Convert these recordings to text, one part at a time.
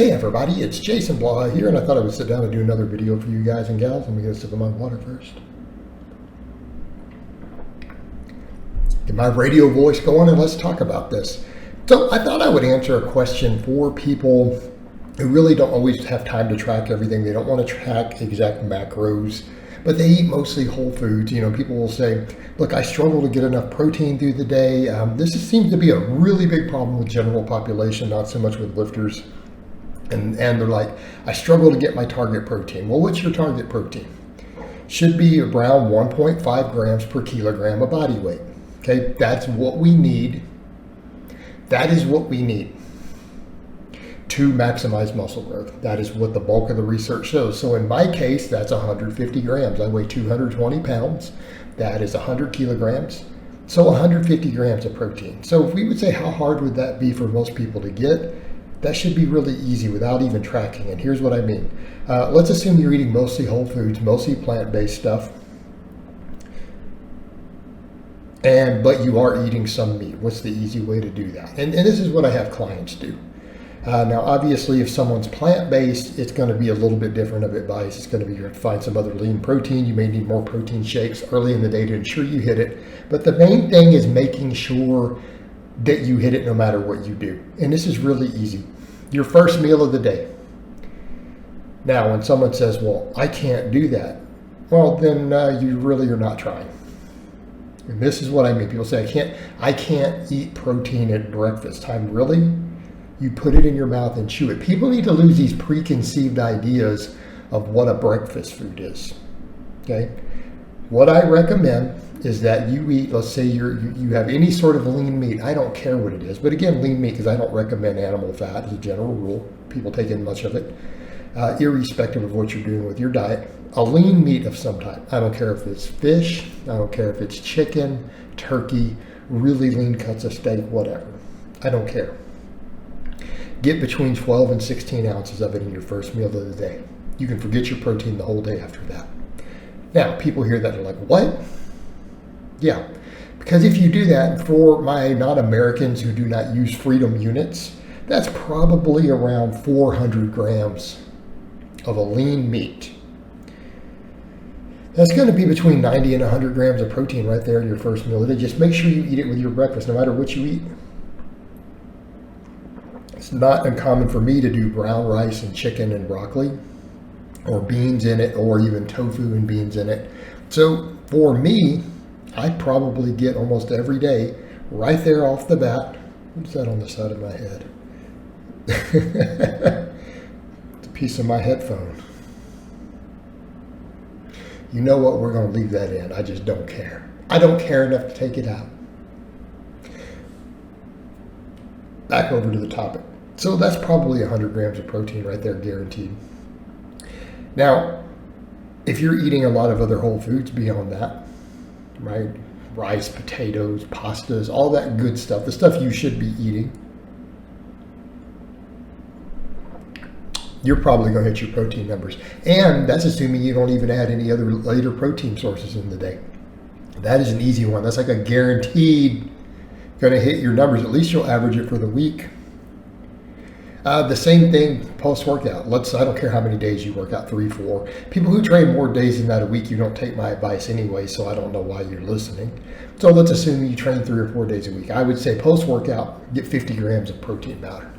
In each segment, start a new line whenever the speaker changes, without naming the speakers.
Hey everybody, it's Jason Blaha here, and I thought I would sit down and do another video for you guys and gals. Let me get a sip of my water first. Get my radio voice going and let's talk about this. So I thought I would answer a question for people who really don't always have time to track everything. They don't want to track exact macros, but they eat mostly whole foods. You know, people will say, look, I struggle to get enough protein through the day. This seems to be a really big problem with general population, not so much with lifters. And they're like, I struggle to get my target protein. Well, what's your target protein? Should be around 1.5 grams per kilogram of body weight. Okay, that's what we need. That is what we need to maximize muscle growth. That is what the bulk of the research shows. So in my case, that's 150 grams. I weigh 220 pounds. That is 100 kilograms. So 150 grams of protein. So if we would say, how hard would that be for most people to get? That should be really easy without even tracking. And here's what I mean. Let's assume you're eating mostly whole foods, mostly plant-based stuff. But you are eating some meat. What's the easy way to do that? And this is what I have clients do. Now, obviously, if someone's plant-based, it's going to be a little bit different of advice. It's going to be you have to find some other lean protein. You may need more protein shakes early in the day to ensure you hit it. But the main thing is making sure that you hit it no matter what you do. And this is really easy. Your first meal of the day. Now, when someone says, well, I can't do that, well, then you really are not trying. And this is what I mean. People say, I can't eat protein at breakfast time. Really? You put it in your mouth and chew it. People need to lose these preconceived ideas of what a breakfast food is. Okay? What I recommend is that you eat, let's say you have any sort of lean meat. I don't care what it is. But again, lean meat, because I don't recommend animal fat as a general rule. People take in much of it, irrespective of what you're doing with your diet. A lean meat of some type. I don't care if it's fish. I don't care if it's chicken, turkey, really lean cuts of steak, whatever. I don't care. Get between 12 and 16 ounces of it in your first meal of the day. You can forget your protein the whole day after that. Now, people hear that and are like, what? Yeah, because if you do that, for my non-Americans who do not use freedom units, that's probably around 400 grams of a lean meat. That's going to be between 90 and 100 grams of protein right there in your first meal of the day. Just make sure you eat it with your breakfast, no matter what you eat. It's not uncommon for me to do brown rice and chicken and broccoli, or beans in it, or even tofu and beans in it. So for me, I probably get almost every day right there off the bat. What's that on the side of my head? It's a piece of my headphone. You know what? We're going to leave that in. I just don't care. I don't care enough to take it out. Back over to the topic. So that's probably 100 grams of protein right there, guaranteed. Now, if you're eating a lot of other whole foods beyond that, right? Rice, potatoes, pastas, all that good stuff, the stuff you should be eating, you're probably going to hit your protein numbers. And that's assuming you don't even add any other later protein sources in the day. That is an easy one. That's like a guaranteed going to hit your numbers. At least you'll average it for the week. The same thing post-workout. I don't care how many days you work out, 3, 4. People who train more days than that a week, you don't take my advice anyway, so I don't know why you're listening. So let's assume you train 3 or 4 days a week. I would say post-workout, get 50 grams of protein powder.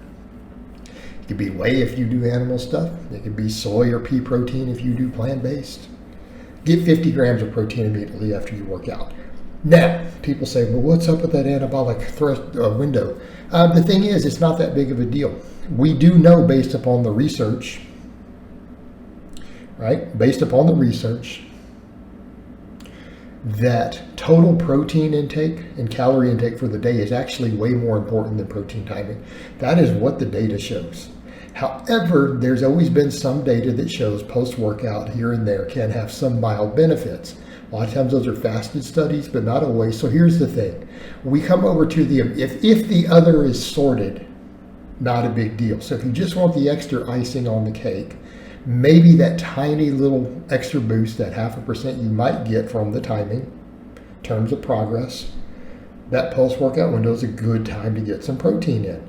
It could be whey if you do animal stuff. It could be soy or pea protein if you do plant-based. Get 50 grams of protein immediately after you work out. Now, people say, well, what's up with that anabolic window? The thing is, it's not that big of a deal. We do know, based upon the research, right? Based upon the research, that total protein intake and calorie intake for the day is actually way more important than protein timing. That is what the data shows. However, there's always been some data that shows post-workout here and there can have some mild benefits. A lot of times those are fasted studies, but not always. So here's the thing. We come over to if the other is sorted, not a big deal. So if you just want the extra icing on the cake, maybe that tiny little extra boost, that 0.5% you might get from the timing, in terms of progress, that post-workout window is a good time to get some protein in.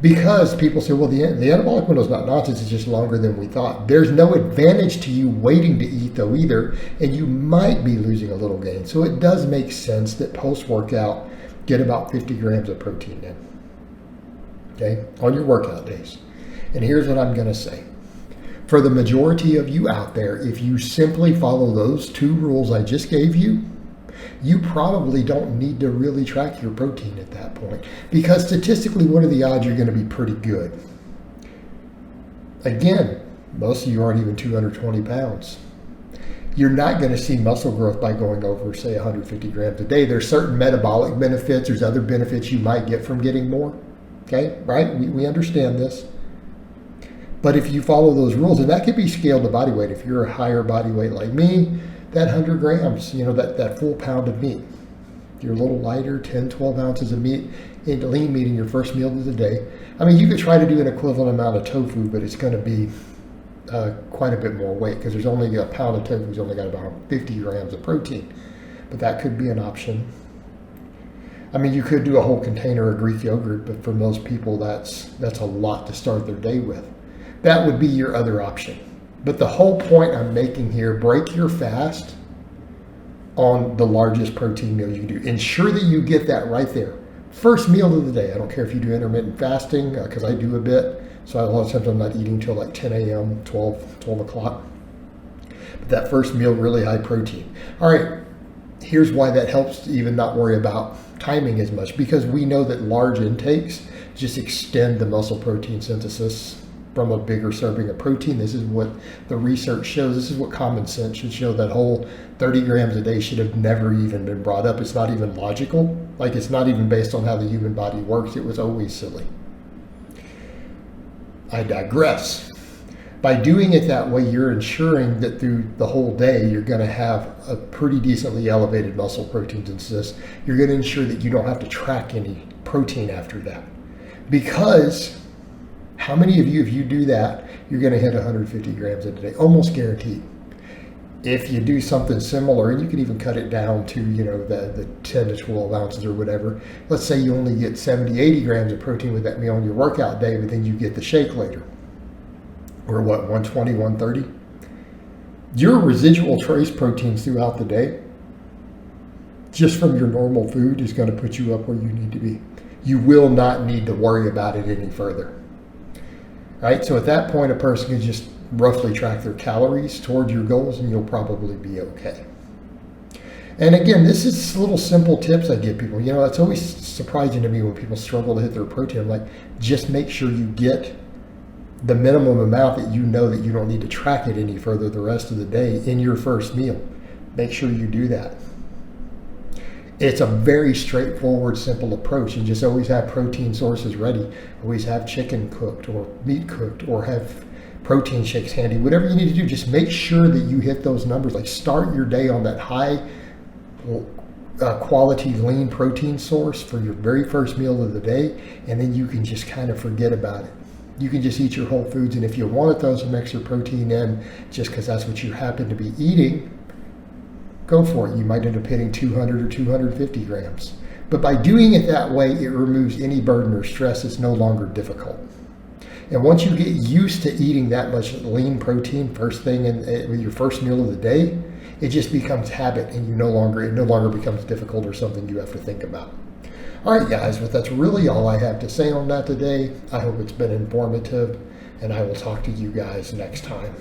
Because people say, well, the anabolic window is not nonsense, it's just longer than we thought. There's no advantage to you waiting to eat, though, either, and you might be losing a little gain. So it does make sense that post-workout, get about 50 grams of protein in, okay, on your workout days. And here's what I'm going to say. For the majority of you out there, if you simply follow those 2 rules I just gave you, you probably don't need to really track your protein at that point, because statistically, what are the odds you're going to be pretty good? Again, most of you aren't even 220 pounds. You're not going to see muscle growth by going over, say, 150 grams a day. There's certain metabolic benefits. There's other benefits you might get from getting more. Okay, right? We understand this. But if you follow those rules, and that could be scaled to body weight. If you're a higher body weight like me, that 100 grams, that full pound of meat. You're a little lighter, 10, 12 ounces of meat, lean meat in your first meal of the day. I mean, you could try to do an equivalent amount of tofu, but it's going to be quite a bit more weight, because there's only a pound of tofu's only got about 50 grams of protein. But that could be an option. I mean, you could do a whole container of Greek yogurt, but for most people, that's a lot to start their day with. That would be your other option. But the whole point I'm making here, break your fast on the largest protein meal you do. Ensure that you get that right there. First meal of the day. I don't care if you do intermittent fasting, because I do a bit. So a lot of times I'm not eating till like 10 a.m., 12 o'clock. But that first meal, really high protein. All right, here's why that helps to even not worry about timing as much, because we know that large intakes just extend the muscle protein synthesis from a bigger serving of protein. This is what the research shows. This is what common sense should show. That whole 30 grams a day should have never even been brought up. It's not even logical. Like, it's not even based on how the human body works. It was always silly. I digress. By doing it that way, you're ensuring that through the whole day, you're going to have a pretty decently elevated muscle protein synthesis. You're going to ensure that you don't have to track any protein after that. Because how many of you, if you do that, you're going to hit 150 grams a day? Almost guaranteed. If you do something similar, and you can even cut it down to, the 10 to 12 ounces or whatever. Let's say you only get 70, 80 grams of protein with that meal on your workout day, but then you get the shake later. Or what, 120, 130? Your residual trace proteins throughout the day, just from your normal food, is going to put you up where you need to be. You will not need to worry about it any further. Right? So at that point, a person can just roughly track their calories toward your goals, and you'll probably be okay. And again, this is little simple tips I give people. It's always surprising to me when people struggle to hit their protein. I'm like, just make sure you get the minimum amount that you know that you don't need to track it any further the rest of the day in your first meal. Make sure you do that. It's a very straightforward, simple approach, and just always have protein sources ready. Always have chicken cooked or meat cooked, or have protein shakes handy. Whatever you need to do, just make sure that you hit those numbers. Like, start your day on that high quality lean protein source for your very first meal of the day, and then you can just kind of forget about it. You can just eat your whole foods, and if you want to throw some extra protein in just because that's what you happen to be eating, go for it. You might end up hitting 200 or 250 grams. But by doing it that way, it removes any burden or stress. It's no longer difficult. And once you get used to eating that much lean protein first thing with your first meal of the day, it just becomes habit, and it no longer becomes difficult or something you have to think about. All right, guys, but that's really all I have to say on that today. I hope it's been informative, and I will talk to you guys next time.